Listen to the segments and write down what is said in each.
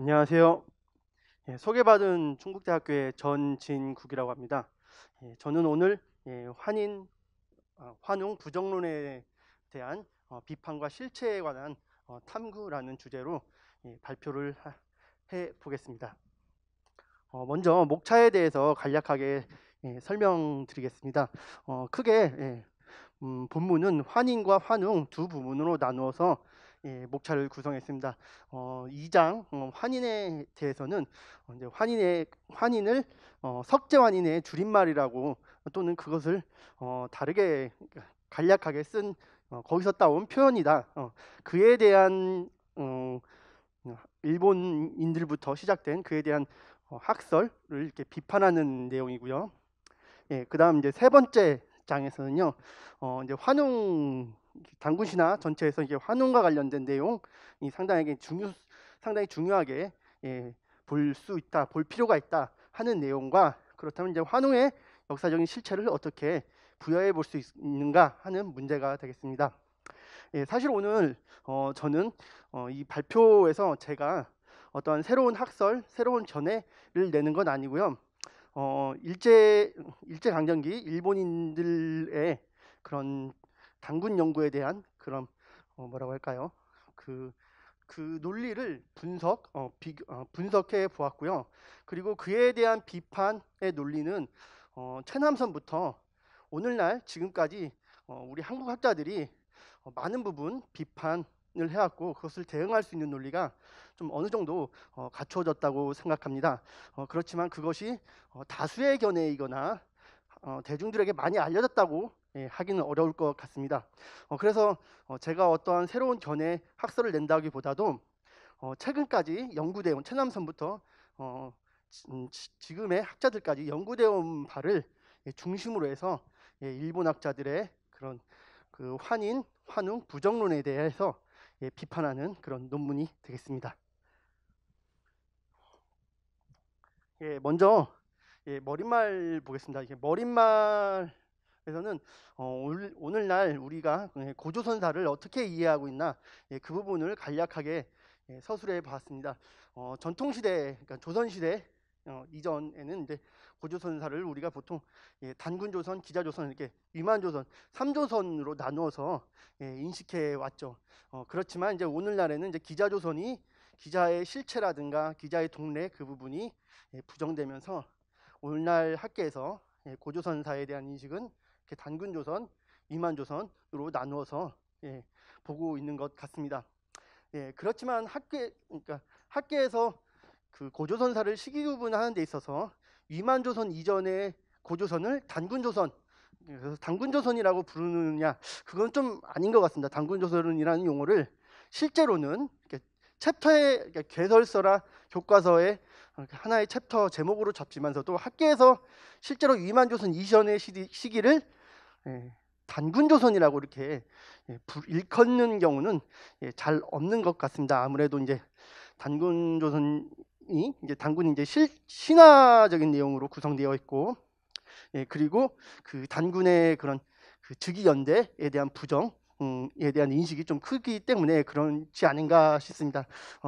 안녕하세요. 소개받은 충북대학교의 전진국이라고 합니다. 저는 오늘 환웅 부정론에 대한 비판과 실체에 관한 탐구라는 주제로 발표를 해 보겠습니다. 먼저 목차에 대해서 간략하게 설명드리겠습니다. 크게 본문은 환인과 환웅 두 부분으로 나누어서 목차를 구성했습니다. 2장 환인에 대해서는 이제 환인을 석재환인의 줄임말이라고 또는 그것을 다르게 간략하게 쓴 거기서 따온 표현이다. 그에 대한 일본인들부터 시작된 그에 대한 학설을 이렇게 비판하는 내용이고요. 그다음 이제 세 번째 장에서는요, 이제 환웅 단군 신화 전체에서 이제 환웅과 관련된 내용이 상당히 중요하게 볼 수 있다, 볼 필요가 있다 하는 내용과 그렇다면 이제 환웅의 역사적인 실체를 어떻게 부여해 볼 수 있는가 하는 문제가 되겠습니다. 사실 오늘 저는 이 발표에서 제가 어떤 새로운 학설, 새로운 견해를 내는 건 아니고요. 일제 강점기 일본인들의 그런 단군 연구에 대한 그런 뭐라고 할까요? 그 논리를 분석해 보았고요. 그리고 그에 대한 비판의 논리는 최남선부터 오늘날 지금까지 우리 한국 학자들이 많은 부분 비판을 해왔고 그것을 대응할 수 있는 논리가 좀 어느 정도 갖추어졌다고 생각합니다. 그렇지만 그것이 다수의 견해이거나 대중들에게 많이 알려졌다고 하기는 어려울 것 같습니다. 그래서 제가 어떠한 새로운 견해 학설을 낸다기보다도 최근까지 연구되어 최남선부터 지금의 학자들까지 연구되어 바를 중심으로 해서 일본 학자들의 그런 그 환웅 부정론에 대해서 비판하는 그런 논문이 되겠습니다. 먼저 머릿말 보겠습니다. 머릿말에서는 오늘날 우리가 고조선사를 어떻게 이해하고 있나 그 부분을 간략하게 서술해 봤습니다. 전통시대, 그러니까 조선시대 이전에는 이제 고조선사를 우리가 보통 단군조선, 기자조선, 이렇게 위만조선, 3조선으로 나누어서 인식해 왔죠. 그렇지만 이제 오늘날에는 이제 기자조선이 기자의 실체라든가 기자의 동래 그 부분이 부정되면서 오늘날 학계에서 고조선사에 대한 인식은 단군조선, 위만조선으로 나누어서 보고 있는 것 같습니다. 그렇지만 학계에서 그 고조선사를 시기구분하는 데 있어서 위만조선 이전의 고조선을 단군조선, 그래서 단군조선이라고 부르느냐 그건 좀 아닌 것 같습니다. 단군조선이라는 용어를 실제로는 챕터의 개설서나 교과서에 하나의 챕터 제목으로 잡지만서도 학계에서 실제로 위만조선 이전의 시기를 단군조선이라고 이렇게 일컫는 경우는 잘 없는 것 같습니다. 아무래도 이제 단군이 이제 신화적인 내용으로 구성되어 있고, 그리고 그 단군의 그런 그 즉위연대에 대한 부정에 대한 인식이 좀 크기 때문에 그렇지 않은가 싶습니다.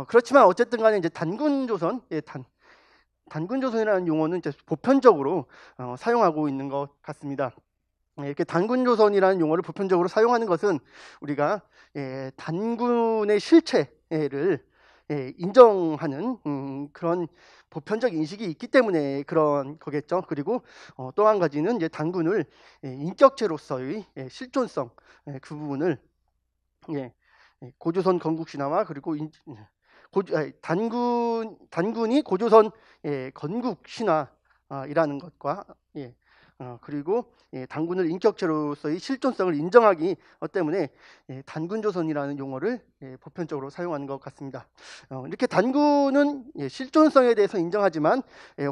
그렇지만 어쨌든 간에 이제 단군조선이라는 용어는 이제 보편적으로 사용하고 있는 것 같습니다. 이렇게 단군조선이라는 용어를 보편적으로 사용하는 것은 우리가 단군의 실체를 인정하는 그런 보편적 인식이 있기 때문에 그런 거겠죠. 그리고 또 한 가지는 이제 단군을 인격체로서의 실존성 그 부분을 고조선 건국신화와 그리고 단군이 고조선 건국신화이라는 것과 그리고 단군을 인격체로서의 실존성을 인정하기 때문에 단군조선이라는 용어를 보편적으로 사용하는 것 같습니다. 이렇게 단군은 실존성에 대해서 인정하지만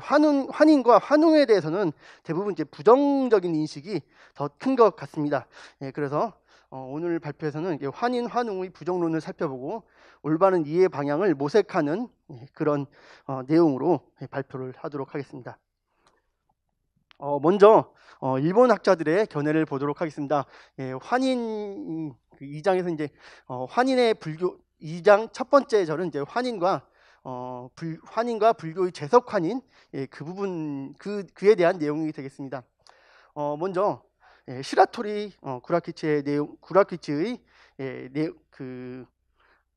환인과 환웅에 대해서는 대부분 이제 부정적인 인식이 더 큰 것 같습니다. 그래서 오늘 발표에서는 환인, 환웅의 부정론을 살펴보고 올바른 이해 방향을 모색하는 그런 내용으로 발표를 하도록 하겠습니다. 먼저 일본 학자들의 견해를 보도록 하겠습니다. 환인 2장에서 이제 환인의 불교 2장 첫 번째 절은 이제 환인과 환인과 불교의 재석 환인, 그 부분 그에 대한 내용이 되겠습니다. 먼저 시라토리 구라키치의 내용,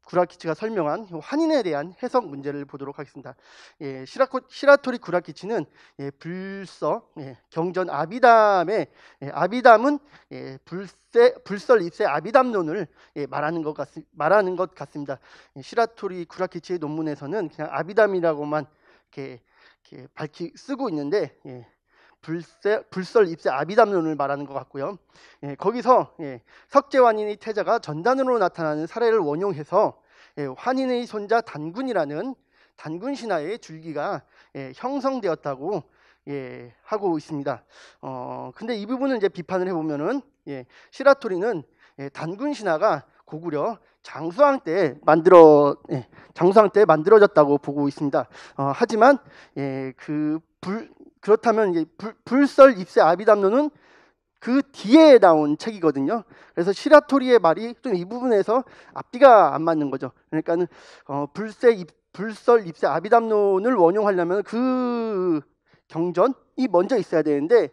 구라키치가 설명한 환인에 대한 해석 문제를 보도록 하겠습니다. 시라토리 구라키치는 불서, 경전 아비담의 아비담은 불설 입세 아비담론을 말하는 것 같습니다. 시라토리 구라키치의 논문에서는 그냥 아비담이라고만 이렇게 쓰고 있는데 불설 입세 아비담론을 말하는 것 같고요. 거기서 석재환인의 태자가 전단으로 나타나는 사례를 원용해서 환인의 손자 단군이라는 단군 신화의 줄기가 형성되었다고 하고 있습니다. 근데 이 부분을 이제 비판을 해보면은 시라토리는 단군 신화가 고구려 장수왕 때 만들어졌다고 보고 있습니다. 하지만 그렇다면 이제 불설 입세 아비담론은 그 뒤에 나온 책이거든요. 그래서 시라토리의 말이 좀 이 부분에서 앞뒤가 안 맞는 거죠. 그러니까는 불설 입세 아비담론을 원용하려면 그 경전이 먼저 있어야 되는데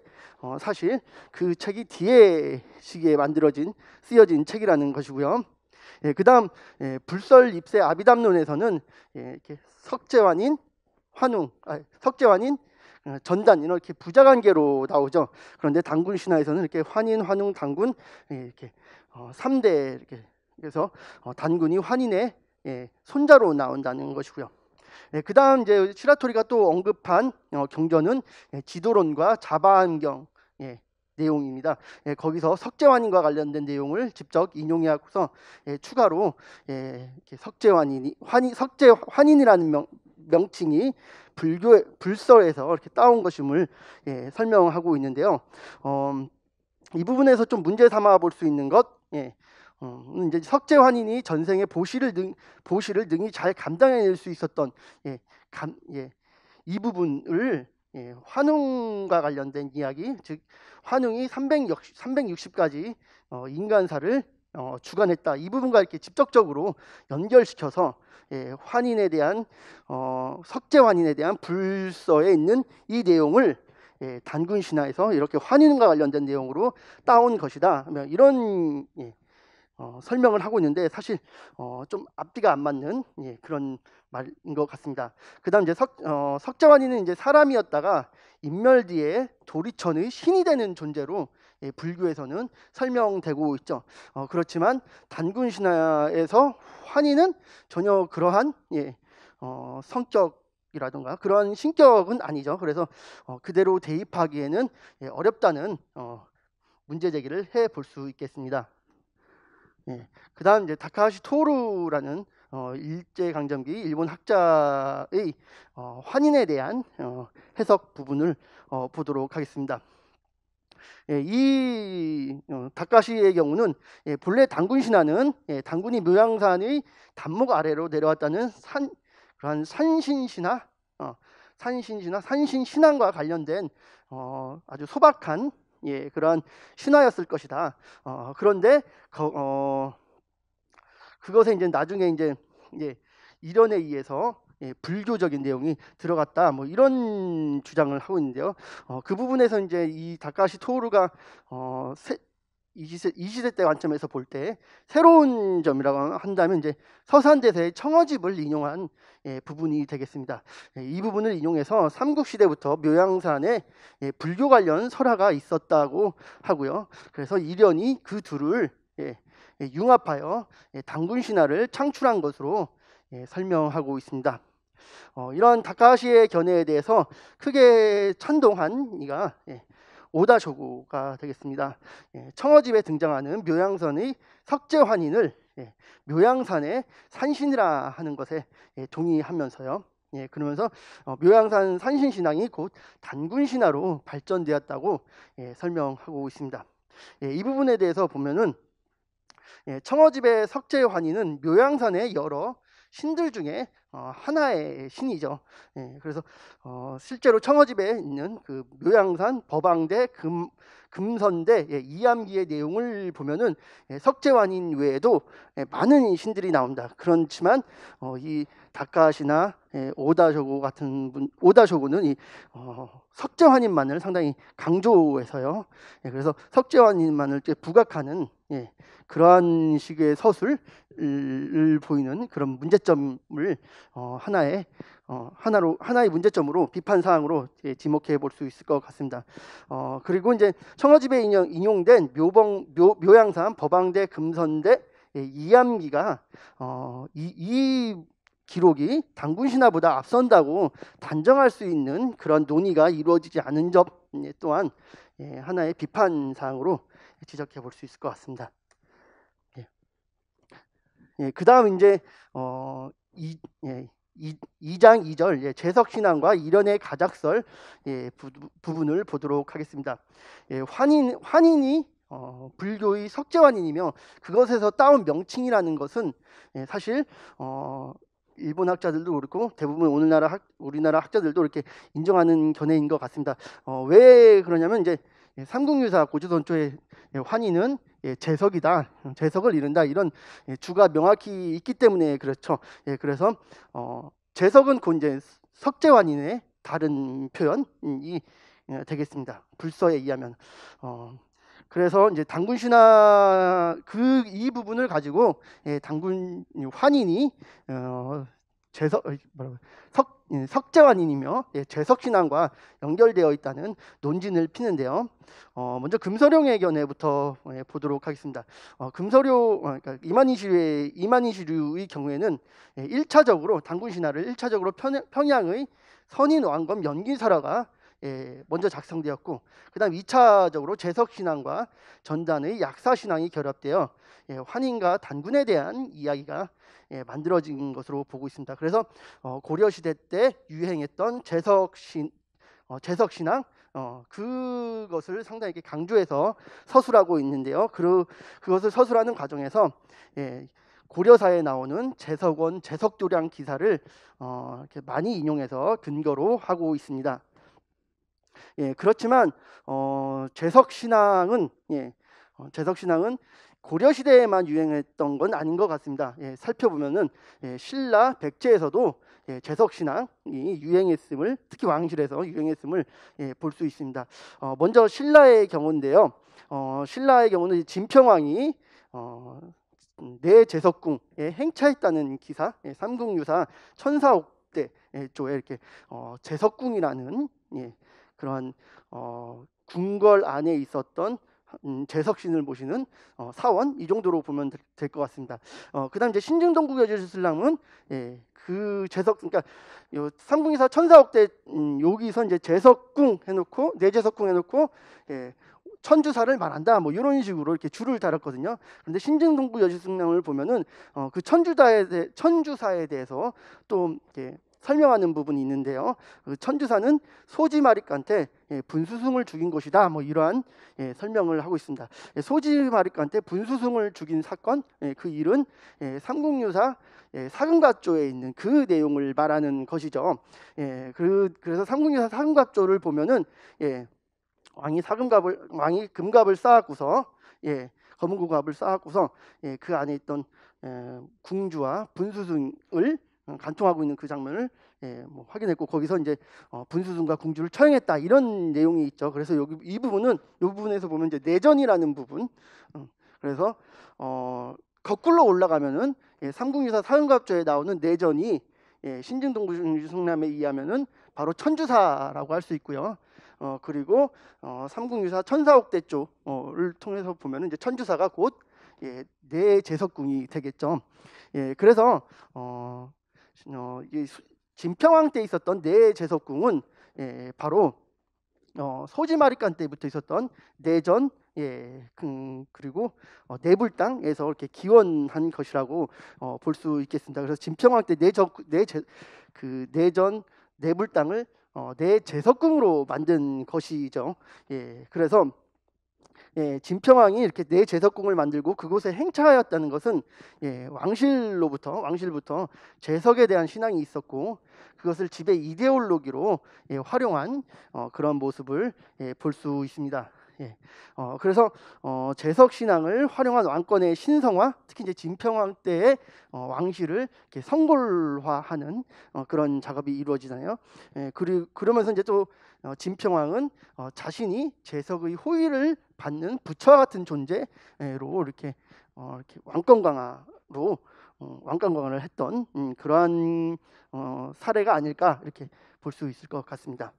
사실 그 책이 뒤에 시기에 쓰여진 책이라는 것이고요. 그다음 불설 입세 아비담론에서는 이렇게 석재환인 전단 이렇게 부자관계로 나오죠. 그런데 단군 신화에서는 이렇게 환인, 환웅, 단군 이렇게 3대 이렇게 그래서 단군이 환인의 손자로 나온다는 것이고요. 그다음 이제 시라토리가 또 언급한 경전은 지도론과 자바안경 내용입니다. 거기서 석재환인과 관련된 내용을 직접 인용해서 추가로 석재환인이라는 명칭이 불설에서 이렇게 따온 것임을 설명하고 있는데요. 이 부분에서 좀 문제 삼아 볼 수 있는 것, 이제 석재환인이 전생에 보시를 능히 잘 감당해낼 수 있었던 이 부분을 환웅과 관련된 이야기, 즉 환웅이 360가지 인간사를 주관했다. 이 부분과 이렇게 직접적으로 연결시켜서 환인에 대한 석재환인에 대한 불서에 있는 이 내용을 단군 신화에서 이렇게 환인과 관련된 내용으로 따온 것이다. 이런 설명을 하고 있는데 사실 좀 앞뒤가 안 맞는 그런 말인 것 같습니다. 그다음 이제 석재환인은 이제 사람이었다가 인멸 뒤에 도리천의 신이 되는 존재로 불교에서는 설명되고 있죠. 그렇지만 단군 신화에서 환인은 전혀 그러한 성격이라든가 그러한 신격은 아니죠. 그래서 그대로 대입하기에는 어렵다는 문제 제기를 해 볼 수 있겠습니다. 그다음 이제 다카하시 토루라는 일제강점기 일본 학자의 환인에 대한 해석 부분을 보도록 하겠습니다. 이 다카시의 경우는 본래 단군 신화는 단군이 묘양산의 단목 아래로 내려왔다는 그러한 산신신화, 산신신앙과 관련된 아주 소박한 그러한 신화였을 것이다. 그런데 그것에 이제 나중에 이제 이련에 의해서 불교적인 내용이 들어갔다. 뭐 이런 주장을 하고 있는데요. 그 부분에서 이제 이 다카시 토루가 이 시대 때 관점에서 볼 때 새로운 점이라고 한다면 이제 서산대세의 청어집을 인용한 부분이 되겠습니다. 이 부분을 인용해서 삼국시대부터 묘양산에 불교 관련 설화가 있었다고 하고요. 그래서 이련이 그 둘을 융합하여 단군 신화를 창출한 것으로 설명하고 있습니다. 이런 다카시의 견해에 대해서 크게 찬동한 이가 오다 쇼구가 되겠습니다. 청어집에 등장하는 묘양산의 석재환인을 묘양산의 산신이라 하는 것에 동의하면서요. 그러면서 묘양산 산신신앙이 곧 단군신화로 발전되었다고 설명하고 있습니다. 이 부분에 대해서 보면은 청어집의 석재환인은 묘양산의 여러 신들 중에 하나의 신이죠. 그래서 실제로 청어집에 있는 그 묘양산, 법왕대, 금선대, 이암기의 내용을 보면은 석재환인 외에도 많은 신들이 나온다. 그렇지만 이 다카시나 오다쇼고 같은 오다쇼고는 이 석재환인만을 상당히 강조해서요. 그래서 석재환인만을 부각하는 그러한 식의 서술을 보이는 그런 문제점을 하나의 문제점으로 비판 사항으로 지목해 볼 수 있을 것 같습니다. 그리고 이제 청어집에 인용된 묘양산, 법왕대, 금선대, 이암기가 이 기록이 단군신화보다 앞선다고 단정할 수 있는 그런 논의가 이루어지지 않은 점 또한 하나의 비판 사항으로 지적해 볼 수 있을 것 같습니다. 그 다음 이제 2장 2절 재석신앙과 일련의 가작설 부분을 보도록 하겠습니다. 환인이 불교의 석재환인이며 그것에서 따온 명칭이라는 것은 사실 일본 학자들도 그렇고 대부분 우리나라 학자들도 이렇게 인정하는 견해인 것 같습니다. 왜 그러냐면 이제 삼국유사 고조선초의 환인은 재석이다, 재석을 이룬다, 이런 주가 명확히 있기 때문에 그렇죠. 그래서 재석은 곧 이제 석재환인의 다른 표현이 되겠습니다. 불서에 의하면. 그래서 이제 단군신화 이 부분을 가지고 단군 환인이 석재환인이며 재석신앙과 연결되어 있다는 논진을 피는데요. 먼저 금서룡의 견해부터 보도록 하겠습니다. 그러니까 이만희시류의 경우에는 1차적으로 단군신화를 1차적으로 평양의 선인왕검 연기설화가 먼저 작성되었고, 그 다음 2차적으로 재석신앙과 전단의 약사신앙이 결합되어 환인과 단군에 대한 이야기가 만들어진 것으로 보고 있습니다. 그래서 고려시대 때 유행했던 재석신앙 그것을 상당히 강조해서 서술하고 있는데요. 그것을 서술하는 과정에서 고려사에 나오는 재석원, 재석도량 기사를 이렇게 많이 인용해서 근거로 하고 있습니다. 그렇지만 재석신앙은 고려시대에만 유행했던 건 아닌 것 같습니다. 살펴보면은 신라 백제에서도 재석신앙이 유행했음을, 특히 왕실에서 유행했음을 볼 수 있습니다. 먼저 신라의 경우인데요. 신라의 경우는 진평왕이 내재석궁에 행차했다는 기사, 삼국유사 천사옥대 쪽에 이렇게 재석궁이라는 그러한 궁궐 안에 있었던 재석신을 모시는 사원, 이 정도로 보면 될 것 같습니다. 그다음 이제 신증동국 여주신랑은 그 재석, 그러니까 삼국유사 천사옥대 여기서 이제 재석궁 해놓고 내재석궁 해놓고 천주사를 말한다, 뭐 이런 식으로 이렇게 줄을 달았거든요. 그런데 신증동국 여주신랑을 보면은 그 천주사에 대해서 또 이렇게 설명하는 부분이 있는데요. 그 천주사는 소지마리칸테 분수승을 죽인 것이다, 뭐 이러한 설명을 하고 있습니다. 소지마리칸테 분수승을 죽인 사건, 그 일은 삼국유사 사금갑조에 있는 그 내용을 말하는 것이죠. 그래서 삼국유사 사금갑조를 보면은 왕이 금갑을 쌓았고서 검은고갑을 쌓았고서 그 안에 있던 궁주와 분수승을 간통하고 있는 그 장면을 확인했고, 거기서 이제 분수승과 궁주를 처형했다, 이런 내용이 있죠. 그래서 이 부분에서 보면 이제 내전이라는 부분, 그래서 거꾸로 올라가면은 삼국유사 사금갑조에 나오는 내전이 신증동국유승남에 의하면은 바로 천주사라고 할 수 있고요. 그리고 삼국유사 천사옥대 쪽을 통해서 보면은 이제 천주사가 곧 내재석궁이 되겠죠. 그래서 진평왕 때 있었던 내재석궁은 바로 소지마리칸 때부터 있었던 내전, 그리고 내불당에서 이렇게 기원한 것이라고 볼 수 있겠습니다. 그래서 진평왕 때 내전 내불당을 내재석궁으로 만든 것이죠. 그래서 진평왕이 이렇게 내 제석궁을 만들고 그곳에 행차하였다는 것은 왕실부터 제석에 대한 신앙이 있었고 그것을 지배 이데올로기로 활용한 그런 모습을 볼 수 있습니다. 그래서 제석 신앙을 활용한 왕권의 신성화, 특히 이제 진평왕 때의 왕실을 이렇게 성골화하는 그런 작업이 이루어지나요? 그러면서 이제 또 진평왕은 자신이 제석의 호의를 받는 부처와 같은 존재로 이렇게 왕권 강화를 했던 그러한 사례가 아닐까 이렇게 볼 수 있을 것 같습니다.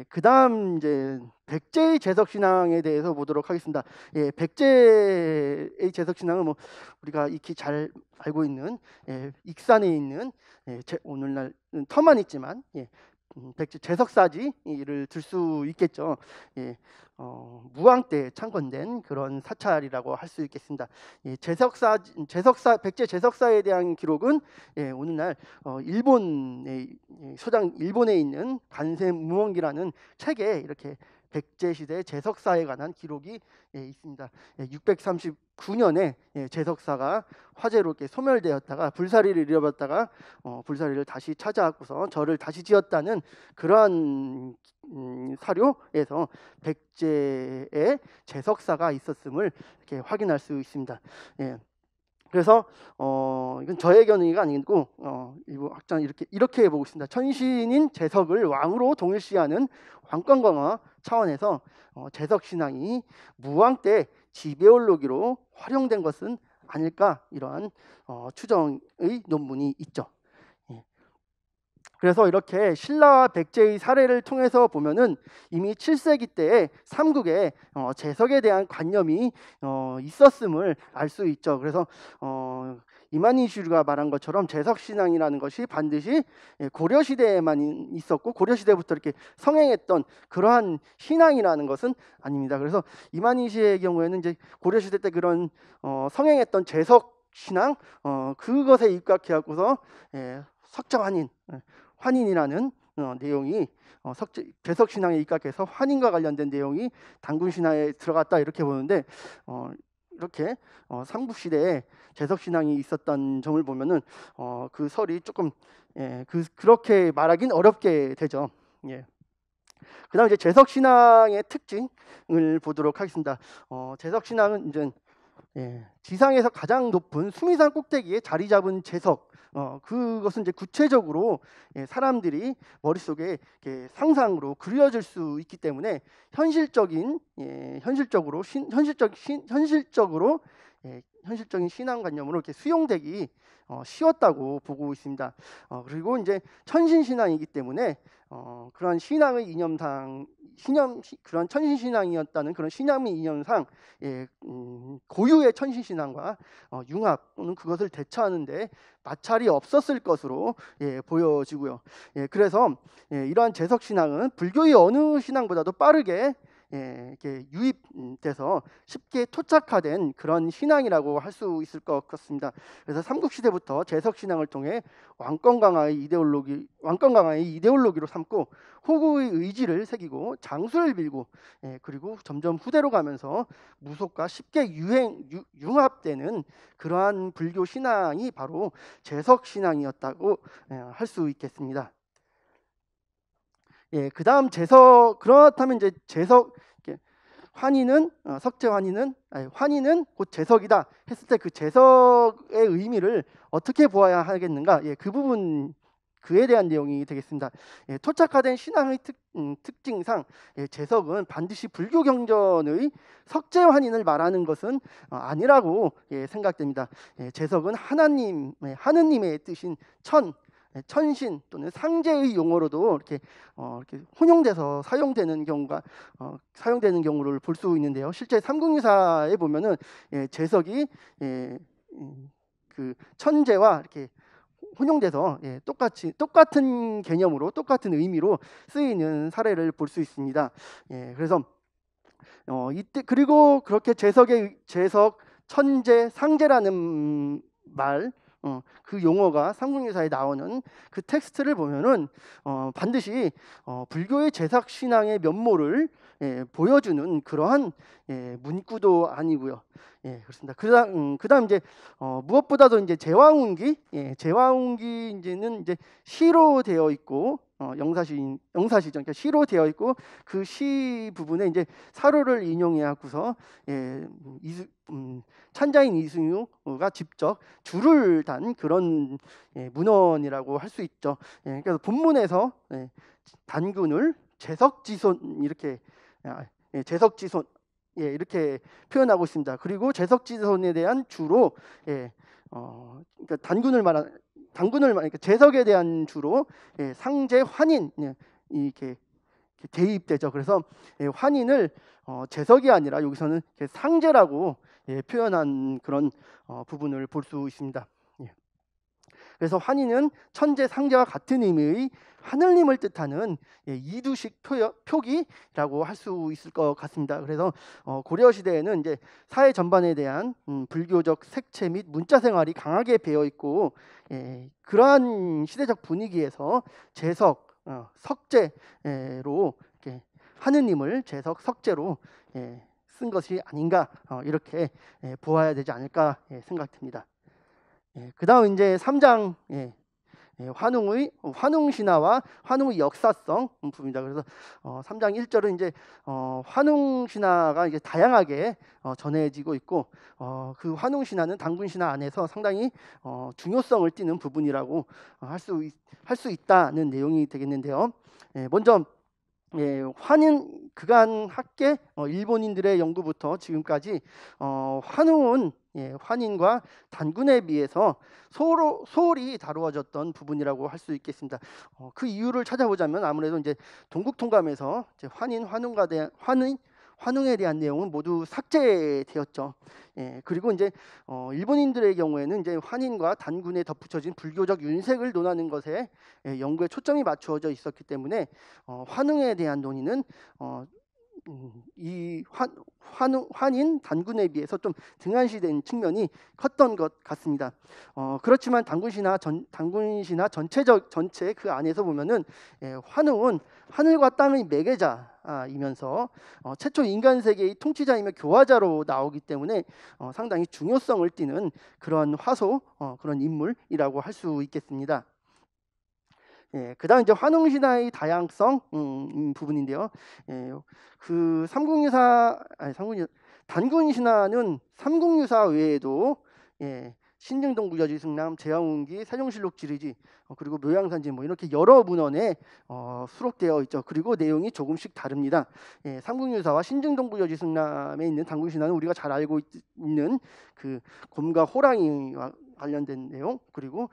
그다음 이제 백제의 제석 신앙에 대해서 보도록 하겠습니다. 백제의 제석 신앙은 뭐 우리가 익히 잘 알고 있는 익산에 있는 오늘날 터만 있지만 백제 제석사지를 들 수 있겠죠. 무왕 때 창건된 그런 사찰이라고 할 수 있겠습니다. 백제 제석사에 대한 기록은 오늘날 일본에 있는 관세무원기라는 책에 이렇게 백제 시대 제석사에 관한 기록이 있습니다. 639년에 제석사가 화재로 이렇게 소멸되었다가 불사리를 잃어버렸다가 불사리를 다시 찾아왔고서 절을 다시 지었다는 그러한 사료에서 백제의 제석사가 있었음을 이렇게 확인할 수 있습니다. 그래서 이건 저의 견해가 아니고 일부 학자는 이렇게 보고 있습니다. 천신인 제석을 왕으로 동일시하는 왕권 강화 차원에서 제석 신앙이 무왕 때 지배올로기로 활용된 것은 아닐까 이러한 추정의 논문이 있죠. 그래서 이렇게 신라와 백제의 사례를 통해서 보면은 이미 7세기 때에 삼국에 제석에 대한 관념이 있었음을 알 수 있죠. 그래서 이만희슈가 말한 것처럼 제석 신앙이라는 것이 반드시 고려 시대에만 있었고 고려 시대부터 이렇게 성행했던 그러한 신앙이라는 것은 아닙니다. 그래서 이만희씨의 경우에는 이제 고려 시대 때 그런 성행했던 제석 신앙 그것에 입각해갖고서 석자환인 환인이라는 내용이 제석 신앙에 입각해서 환인과 관련된 내용이 단군 신화에 들어갔다 이렇게 보는데 이렇게 삼국 시대에 제석 신앙이 있었던 점을 보면은 그 설이 조금 그렇게 말하긴 어렵게 되죠. 그다음 이제 제석 신앙의 특징을 보도록 하겠습니다. 제석 신앙은 이제 지상에서 가장 높은 수미산 꼭대기에 자리 잡은 제석. 그것은 이제 구체적으로 사람들이 머릿속에 상상으로 그려질 수 있기 때문에 현실적인 신앙관념으로 이렇게 수용되기 쉬웠다고 보고 있습니다. 그리고 이제 천신신앙이기 때문에 그런 신앙의 그런 천신신앙이었다는 그런 신앙의 이념상 고유의 천신신앙과 융합 또는 그것을 대처하는데 마찰이 없었을 것으로 보여지고요. 그래서 이러한 제석신앙은 불교의 어느 신앙보다도 빠르게 이렇게 유입돼서 쉽게 토착화된 그런 신앙이라고 할 수 있을 것 같습니다. 그래서 삼국시대부터 제석신앙을 통해 왕권 강화의 이데올로기로 삼고 호구의 의지를 새기고 장수를 빌고 그리고 점점 후대로 가면서 무속과 쉽게 융합되는 그러한 불교 신앙이 바로 제석신앙이었다고 할 수 있겠습니다. 그다음 그렇다면 이제 환희는 환희는 곧 제석이다 했을 때 그 제석의 의미를 어떻게 보아야 하겠는가? 그 부분 그에 대한 내용이 되겠습니다. 토착화된 신앙의 특징상 제석은 반드시 불교 경전의 석제환인을 말하는 것은 아니라고 생각됩니다. 제석은 하느님의 뜻인 천신 또는 상제의 용어로도 이렇게 혼용돼서 사용되는 경우를 볼 수 있는데요. 실제 삼국유사에 보면은 제석이 그 천제와 이렇게 혼용돼서 똑같은 개념으로 똑같은 의미로 쓰이는 사례를 볼 수 있습니다. 그래서 이때 그리고 그렇게 제석, 천제, 상제라는 말 그 용어가 삼국유사에 나오는 그 텍스트를 보면은 반드시 불교의 제석 신앙의 면모를 보여주는 그러한 문구도 아니고요. 그렇습니다. 그다음 이제 무엇보다도 이제 제왕운기, 제왕운기 이제는 이제 시로 되어 있고 영사시죠. 그러니까 시로 되어 있고 그 시 부분에 이제 사로를 인용해 갖고서 찬자인 이승유가 직접 줄을 단 그런 문헌이라고 할 수 있죠. 그래서 본문에서 단군을 재석지손 이렇게 재석지손 이렇게 표현하고 있습니다. 그리고 재석지손에 대한 주로 그러니까 그러니까 재석에 대한 주로 상제 환인 이렇게 대입되죠. 그래서 환인을 재석이 아니라 여기서는 상제라고 표현한 그런 부분을 볼 수 있습니다. 그래서 환인은 천재 상제와 같은 의미의 하늘님을 뜻하는 이두식 표기라고 할 수 있을 것 같습니다. 그래서 고려 시대에는 이제 사회 전반에 대한 불교적 색채 및 문자 생활이 강하게 배어 있고 그러한 시대적 분위기에서 재석, 석재로 하느님을 재석, 석재로 쓴 것이 아닌가 이렇게 보아야 되지 않을까 생각됩니다. 그다음 이제 3장 환웅신화와 환웅의 역사성 부분입니다. 그래서 3장 1절은 이제 환웅신화가 이제 다양하게 전해지고 있고 그 환웅신화는 단군신화 안에서 상당히 중요성을 띠는 부분이라고 할 수 있다는 내용이 되겠는데요. 먼저 환인 그간 학계 일본인들의 연구부터 지금까지 환웅은 환인과 단군에 비해서 소홀히 다루어졌던 부분이라고 할 수 있겠습니다. 그 이유를 찾아보자면 아무래도 이제 동국통감에서 이제 환웅에 대한 내용은 모두 삭제되었죠. 그리고 이제 일본인들의 경우에는 이제 환인과 단군에 덧붙여진 불교적 윤색을 논하는 것에 연구에 초점이 맞추어져 있었기 때문에 환웅에 대한 논의는 이 환인 단군에 비해서 좀 등한시된 측면이 컸던 것 같습니다. 그렇지만 단군신화 전체 그 안에서 보면은 환웅은 하늘과 땅의 매개자이면서 최초 인간 세계의 통치자이며 교화자로 나오기 때문에 상당히 중요성을 띠는 그런 그런 인물이라고 할 수 있겠습니다. 그다음 이제 환웅신화의 다양성 부분인데요. 그 단군신화는 삼국유사 외에도 신증동부여지승남, 제왕운기, 세종실록 지리지 그리고 묘양산지 이렇게 여러 문헌에 수록되어 있죠. 그리고 내용이 조금씩 다릅니다. 삼국유사와 신증동부여지승남에 있는 단군신화는 우리가 잘 알고 있는 그 곰과 호랑이와 관련된 내용, 그리고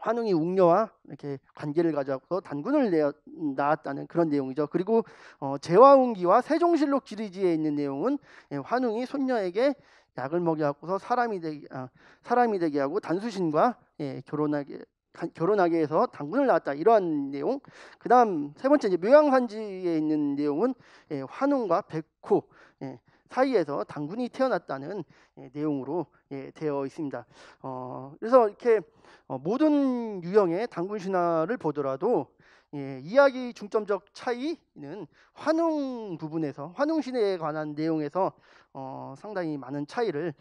환웅이 웅녀와 이렇게 관계를 가져서 단군을 낳았다는 그런 내용이죠. 그리고 제왕운기와 세종실록 지리지에 있는 내용은 환웅이 손녀에게 약을 먹여갖고서 사람이 되게 하고 단수신과 결혼하게 해서 단군을 낳았다, 이러한 내용. 그다음 세 번째 이제 묘양산지에 있는 내용은 환웅과 백호 사이에서 단군이 태어났다는 내용으로 되어 있습니다. 그래서 이렇게 모든 유형의 단군 신화를 보더라도 이야기 중점적 차이는 환웅 부분에서, 환웅 신화에 관한 내용에서 상당히 많은 차이를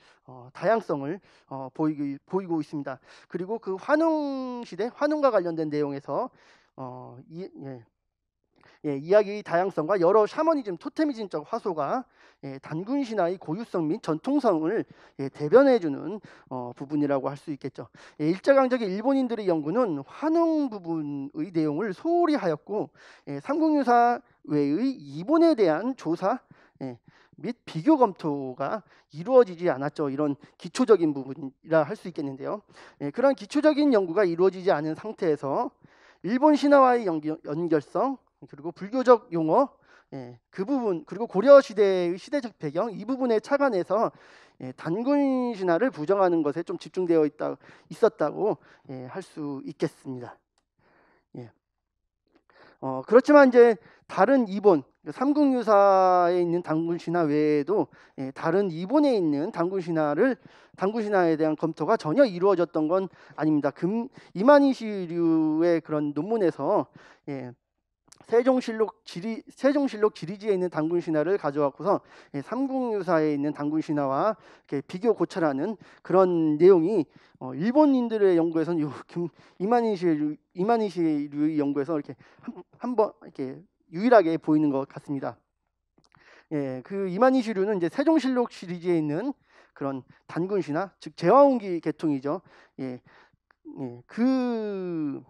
다양성을 보이고 있습니다. 그리고 그 환웅 시대, 환웅과 관련된 내용에서 이야기 다양성과 여러 샤머니즘, 토테미즘적 화소가 단군 신화의 고유성 및 전통성을 대변해주는 부분이라고 할 수 있겠죠. 일제강점기 일본인들의 연구는 환웅 부분의 내용을 소홀히 하였고 삼국유사 외의 이본에 대한 조사 및 비교 검토가 이루어지지 않았죠. 이런 기초적인 부분이라 할 수 있겠는데요. 그런 기초적인 연구가 이루어지지 않은 상태에서 일본 신화와의 연결성, 그리고 불교적 용어, 그 부분, 그리고 고려 시대의 시대적 배경, 이 부분에 착안해서 단군 신화를 부정하는 것에 좀 집중되어 있었다고 할 수 있겠습니다. 그렇지만 이제 다른 이본, 삼국유사에 있는 단군 신화 외에도 다른 이본에 있는 단군 신화에 대한 검토가 전혀 이루어졌던 건 아닙니다. 이마니시류의 그런 논문에서 세종실록 지리지에 있는 단군 신화를 가져왔고서 삼국유사에 있는 단군 신화와 이렇게 비교 고찰하는 그런 내용이 일본인들의 연구에서는 이만희시류의 연구에서 이렇게 한번 이렇게 유일하게 보이는 것 같습니다. 그 이만희시류는 이제 세종실록 시리즈에 있는 그런 단군 신화, 즉 제화옹기 계통이죠. 그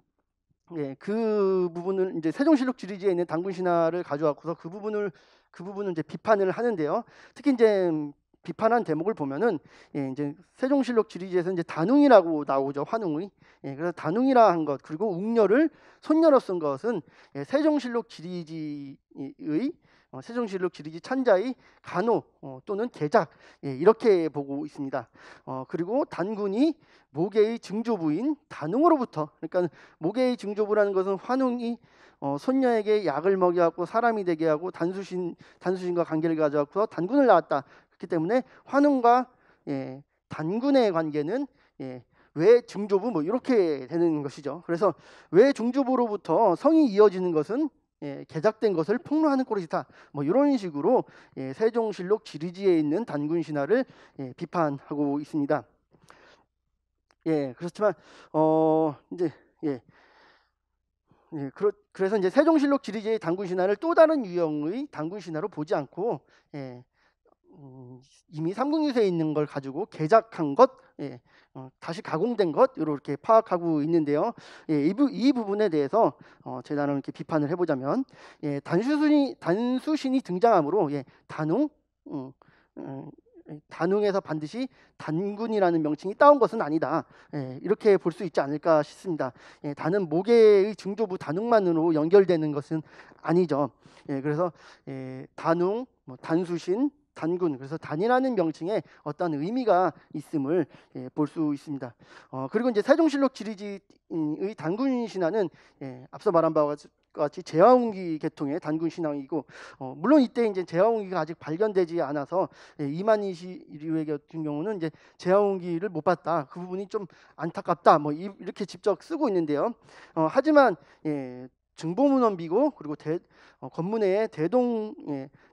부분을 이제 세종실록 지리지에 있는 단군 신화를 가져왔고서 그 부분을 이제 비판을 하는데요. 특히 이제 비판한 대목을 보면은 이제 세종실록 지리지에서 이제 단웅이라고 나오죠. 환웅이. 그래서 단웅이라 한 것, 그리고 웅녀를 손녀로 쓴 것은 세종실록 지리지 찬자의 간호 또는 계작 이렇게 보고 있습니다. 그리고 단군이 모계의 증조부인 단웅으로부터, 그러니까 모계의 증조부라는 것은 환웅이 손녀에게 약을 먹여갖고 사람이 되게 하고 단수신과 관계를 가져갖고 단군을 낳았다. 그렇기 때문에 환웅과 단군의 관계는 외증조부 뭐 이렇게 되는 것이죠. 그래서 외증조부로부터 성이 이어지는 것은 개작된 것을 폭로하는 꼴이다. 뭐 이런 식으로 세종실록 지리지에 있는 단군 신화를 비판하고 있습니다. 그렇지만 이제 그래서 이제 세종실록 지리지의 단군 신화를 또 다른 유형의 단군 신화로 보지 않고 이미 삼국유사에 있는 걸 가지고 개작한 것, 다시 가공된 것 이렇게 파악하고 있는데요. 이 부분에 대해서 제가 이렇게 비판을 해보자면, 단수신이 등장함으로 단웅에서 반드시 단군이라는 명칭이 따온 것은 아니다. 이렇게 볼 수 있지 않을까 싶습니다. 단은 모계의 증조부 단웅만으로 연결되는 것은 아니죠. 그래서 단웅, 단수신, 단군, 그래서 단이라는 명칭에 어떤 의미가 있음을 볼 수 있습니다. 그리고 이제 세종실록 지리지의 단군 신화는 앞서 말한 바와 같이 제화옹기 계통의 단군 신화이고, 물론 이때 이제 제화옹기가 아직 발견되지 않아서 이만희시류의 같은 경우는 이제 제화옹기를 못 봤다. 그 부분이 좀 안타깝다. 뭐 이렇게 직접 쓰고 있는데요. 하지만 증보문헌비고 그리고 건문회의 대동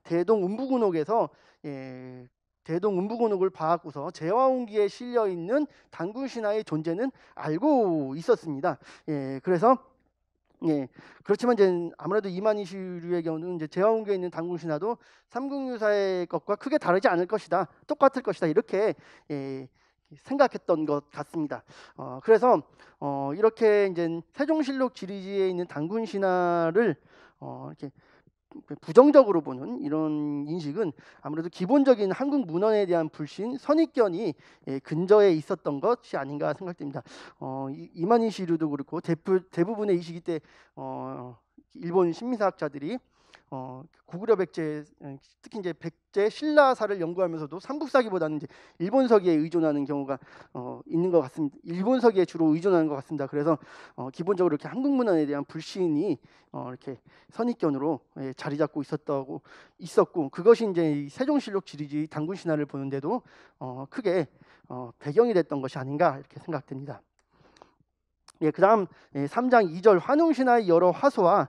운부군옥에서 대동 운부군옥을 봐갖고서 제화옹기에 실려 있는 단군 신화의 존재는 알고 있었습니다. 그래서 그렇지만 이제 아무래도 이만희시류의 경우는 이제 제화옹기에 있는 단군 신화도 삼국유사의 것과 크게 다르지 않을 것이다, 똑같을 것이다 이렇게 생각했던 것 같습니다. 그래서 이렇게 이제 세종실록 지리지에 있는 단군 신화를 이렇게 부정적으로 보는 이런 인식은 아무래도 기본적인 한국 문헌에 대한 불신, 선입견이 근저에 있었던 것이 아닌가 생각됩니다. 이만희시류도 그렇고 대부분의 이 시기 때 일본 신민사학자들이 고구려 백제, 특히 이제 백제 신라사를 연구하면서도 삼국사기보다는 이제 일본서기에 의존하는 경우가 있는 것 같습니다. 일본서기에 주로 의존하는 것 같습니다. 그래서 기본적으로 이렇게 한국 문헌에 대한 불신이 이렇게 선입견으로 자리 잡고 있었고, 그것이 이제 세종실록 지리지 단군 신화를 보는데도 크게 배경이 됐던 것이 아닌가 이렇게 생각됩니다. 그다음 3장 2절 환웅신화의 여러 화소와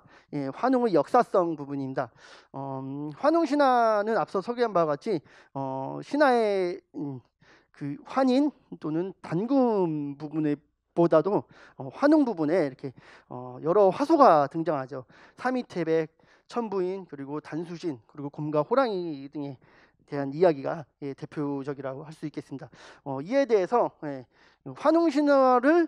환웅의 역사성 부분입니다. 환웅신화는 앞서 소개한 바와 같이 신화의 그 환인 또는 단군 부분에 보다도 환웅 부분에 이렇게 여러 화소가 등장하죠. 삼위태백, 천부인, 그리고 단수신, 그리고 곰과 호랑이 등에 대한 이야기가 대표적이라고 할 수 있겠습니다. 이에 대해서 환웅신화를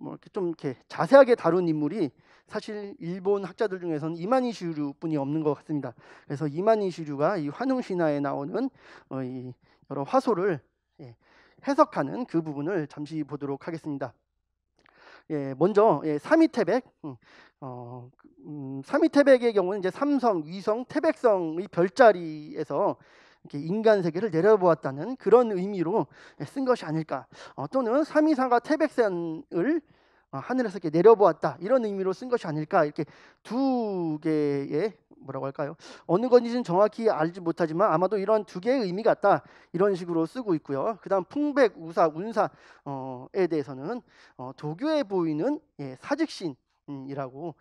이렇게 좀 이렇게 자세하게 다룬 인물이 사실 일본 학자들 중에서는 이만희시류뿐이 없는 것 같습니다. 그래서 이만희시류가 이 환웅신화에 나오는 이 여러 화소를 해석하는 그 부분을 잠시 보도록 하겠습니다. 먼저 삼위태백, 삼위태백의 경우는 이제 삼성, 위성, 태백성의 별자리에서 이렇게 인간 세계를 내려보았다는 그런 의미로 쓴 것이 아닐까, 또는 삼위사가 태백산을 하늘에서 이렇게 내려보았다 이런 의미로 쓴 것이 아닐까, 이렇게 두 개의 뭐라고 할까요? 어느 건지는 정확히 알지 못하지만 아마도 이런 두 개의 의미 같다 이런 식으로 쓰고 있고요. 그다음 풍백, 우사, 운사에 대해서는 도교에 보이는 사직신이라고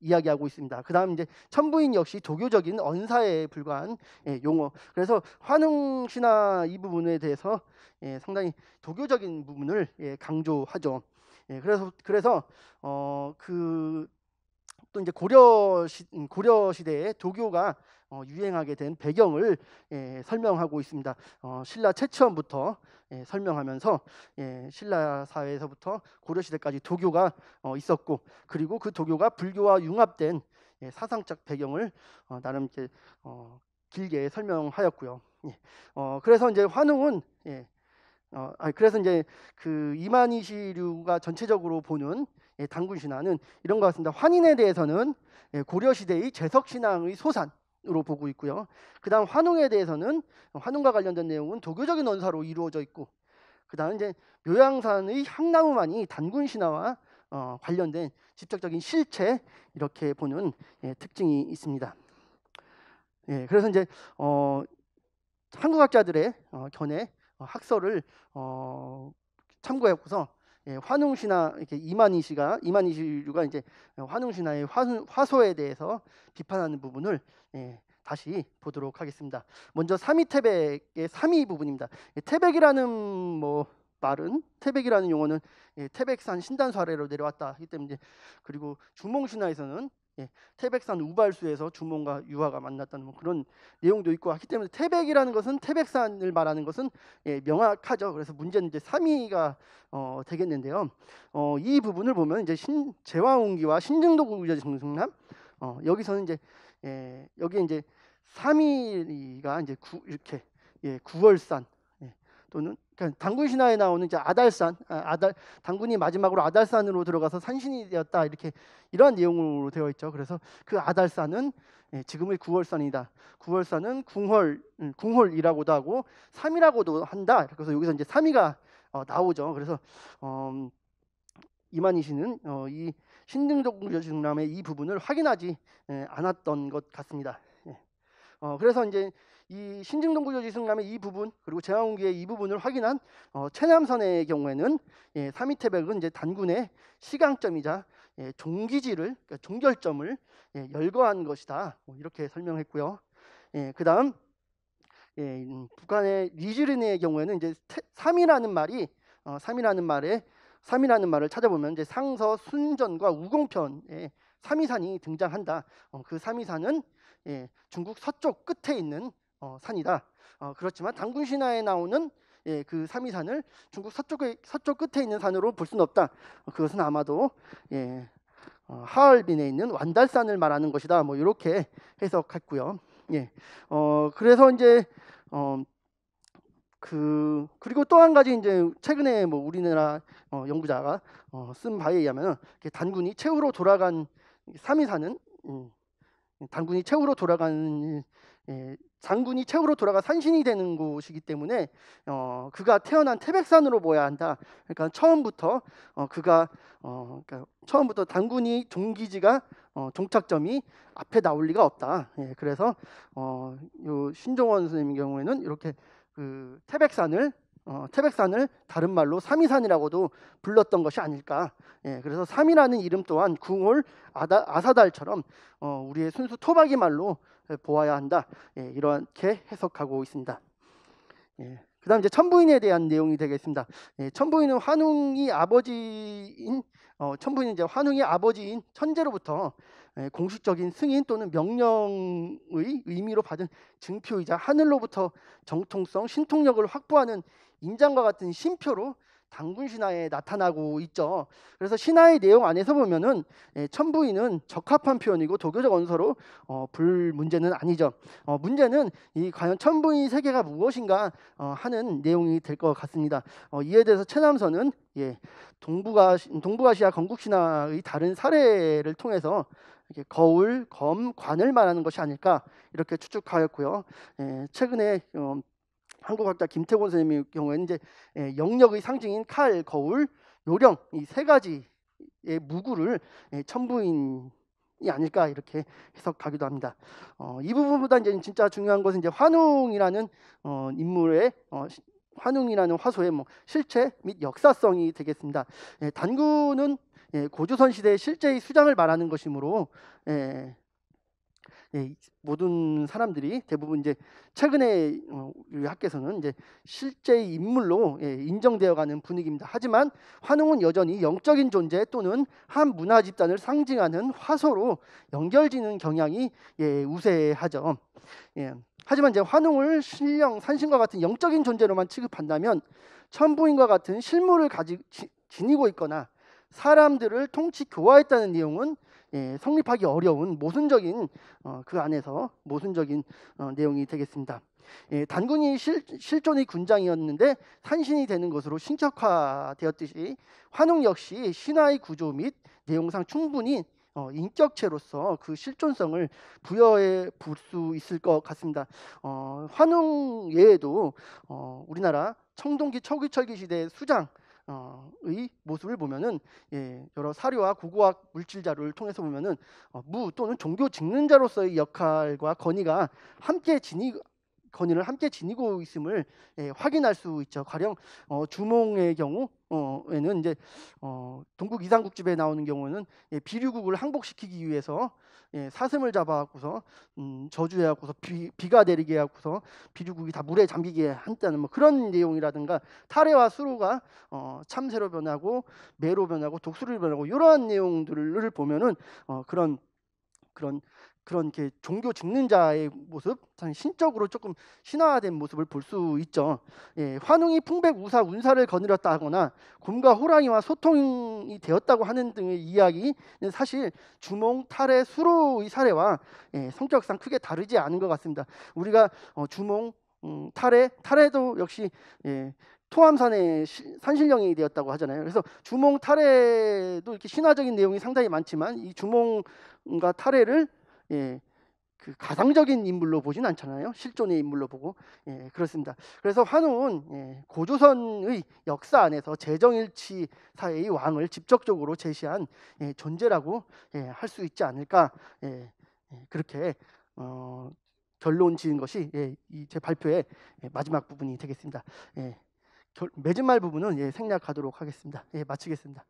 이야기하고 있습니다. 그다음 이제 천부인 역시 도교적인 언사에 불과한 용어. 그래서 환웅 신화 이 부분에 대해서 상당히 도교적인 부분을 강조하죠. 그래서 그 또 이제 고려 시대에 도교가 유행하게 된 배경을 설명하고 있습니다. 신라 최치원부터 설명하면서 신라 사회에서부터 고려 시대까지 도교가 있었고, 그리고 그 도교가 불교와 융합된 사상적 배경을 나름 이렇게 길게 설명하였고요. 그래서 이제 환웅은 그래서 이제 그 이만희시류가 전체적으로 보는 단군 신화는 이런 것 같습니다. 환인에 대해서는 고려 시대의 제석 신앙의 소산으로 보고 있고요. 그다음 환웅에 대해서는 환웅과 관련된 내용은 도교적인 언사로 이루어져 있고, 그다음 이제 묘양산의 향나무만이 단군 신화와 관련된 직접적인 실체, 이렇게 보는 특징이 있습니다. 그래서 이제 한국학자들의 견해 학설을 참고해서 환웅신화, 이렇게 이만희시류가 이제 환웅신화의 화소에 대해서 비판하는 부분을 다시 보도록 하겠습니다. 먼저 삼위태백의 삼위 부분입니다. 태백이라는 태백이라는 용어는 태백산 신단수 아래로 내려왔다 하기 때문에, 그리고 주몽신화에서는 태백산 우발수에서 주몽과 유화가 만났다는 그런 내용도 있고 하기 때문에, 태백이라는 것은 태백산을 말하는 것은 명확하죠. 그래서 문제는 이제 3위가 되겠는데요. 이 부분을 보면 이제 제왕운기와 신증도구제 정승남, 여기서는 이제 여기에 이제 3위가 이제 이렇게 구월산, 또는 그러니까 단군 신화에 나오는 이제 아달산, 단군이 마지막으로 아달산으로 들어가서 산신이 되었다, 이러한 내용으로 되어 있죠. 그래서 그 아달산은 지금의 구월산이다. 구월산은 궁홀이라고도 하고 삼이라고도 한다. 그래서 여기서 이제 삼이가 나오죠. 그래서 이만희씨는 이 신등독증남의 이 부분을 확인하지 않았던 것 같습니다. 그래서 이제 이 신증동구조지승남의 이 부분, 그리고 제왕운기의 이 부분을 확인한 최남선의 경우에는 삼위태백은 이제 단군의 시강점이자 종기지를, 그러니까 종결점을 열거한 것이다, 이렇게 설명했고요. 그다음 북한의 리즈르니의 경우에는 이제 삼이라는 말을 찾아보면 이제 상서, 순전과 우공편에 삼이산이 등장한다. 그 삼이산은 중국 서쪽 끝에 있는 산이다. 그렇지만 단군 신화에 나오는 그 삼이산을 중국 서쪽 끝에 있는 산으로 볼 수는 없다. 그것은 아마도 하얼빈에 있는 완달산을 말하는 것이다. 이렇게 해석했고요. 그래서 이제 그리고 또 한 가지, 이제 최근에 우리나라 연구자가 쓴 바에 의하면 단군이 최후로 돌아간 삼이산은 장군이 최후로 돌아가 산신이 되는 곳이기 때문에 그가 태어난 태백산으로 보아야 한다. 그러니까 처음부터 처음부터 단군이 종기지가 종착점이 앞에 나올 리가 없다. 그래서 요 신종원 선생님의 경우에는 이렇게 그 태백산을 다른 말로 삼이산이라고도 불렀던 것이 아닐까. 그래서 삼이라는 이름 또한 궁홀, 아사달처럼 우리의 순수 토박이 말로 보아야 한다. 이렇게 해석하고 있습니다. 그다음 이제 천부인에 대한 내용이 되겠습니다. 천부인은 환웅이 이제 환웅이 아버지인 천재로부터 공식적인 승인 또는 명령의 의미로 받은 증표이자 하늘로부터 정통성, 신통력을 확보하는 인장과 같은 신표로 단군 신화에 나타나고 있죠. 그래서 신화의 내용 안에서 보면은 천부인은 적합한 표현이고 도교적 언서로 볼 문제는 아니죠. 문제는 이 과연 천부인 세계가 무엇인가 하는 내용이 될 것 같습니다. 이에 대해서 최남선은 동북아시아 건국 신화의 다른 사례를 통해서 이렇게 거울, 검, 관을 말하는 것이 아닐까, 이렇게 추측하였고요. 최근에 한국학자 김태곤 선생님의 경우에는 이제 영력의 상징인 칼, 거울, 요령, 이 세 가지의 무구를 천부인이 아닐까, 이렇게 해석하기도 합니다. 이 부분보다 이제 진짜 중요한 것은 이제 환웅이라는 인물의 환웅이라는 화소의 실체 및 역사성이 되겠습니다. 단군은 고조선 시대의 실제의 수장을 말하는 것이므로 모든 사람들이 대부분 이제 최근에 우리 학계에서는 이제 실제의 인물로 인정되어가는 분위기입니다. 하지만 환웅은 여전히 영적인 존재 또는 한 문화 집단을 상징하는 화소로 연결지는 경향이 우세하죠. 하지만 이제 환웅을 신령, 산신과 같은 영적인 존재로만 취급한다면 천부인과 같은 실물을 지니고 있거나 사람들을 통치 교화했다는 내용은 성립하기 어려운 모순적인 그 안에서 모순적인 내용이 되겠습니다. 단군이 실존의 군장이었는데 산신이 되는 것으로 신격화되었듯이 환웅 역시 신화의 구조 및 내용상 충분히 인격체로서 그 실존성을 부여해 볼 수 있을 것 같습니다. 환웅 외에도 우리나라 청동기 초기철기 시대 수장 의 모습을 보면은 여러 사료와 고고학 물질 자료를 통해서 보면은 무 또는 종교 직능자로서의 역할과 권위를 함께 지니고 있음을 확인할 수 있죠. 가령 주몽의 경우에는 이제 동국 이상국집에 나오는 경우는 비류국을 항복시키기 위해서 사슴을 잡아갖고서 저주해갖고서 비가 내리게 해갖고서 비류국이 다 물에 잠기게 한다는 뭐 그런 내용이라든가 탈해와 수로가 참새로 변하고 매로 변하고 독수리로 변하고 이러한 내용들을 보면은 그런 이렇게 종교 직능자의 모습, 신적으로 조금 신화된 모습을 볼 수 있죠. 환웅이 풍백우사 운사를 거느렸다거나 곰과 호랑이와 소통이 되었다고 하는 등의 이야기는 사실 주몽, 탈해, 수로의 사례와 성격상 크게 다르지 않은 것 같습니다. 우리가 주몽, 탈해도 역시 토암산의 산신령이 되었다고 하잖아요. 그래서 주몽, 탈해도 이렇게 신화적인 내용이 상당히 많지만 이 주몽과 탈해를 그 가상적인 인물로 보진 않잖아요. 실존의 인물로 보고 그렇습니다. 그래서 환웅은 고조선의 역사 안에서 재정일치 사회의 왕을 직접적으로 제시한 존재라고 할 수 있지 않을까 그렇게 결론 지은 것이 이 제 발표의 마지막 부분이 되겠습니다. 맺은 말 부분은 생략하도록 하겠습니다. 마치겠습니다.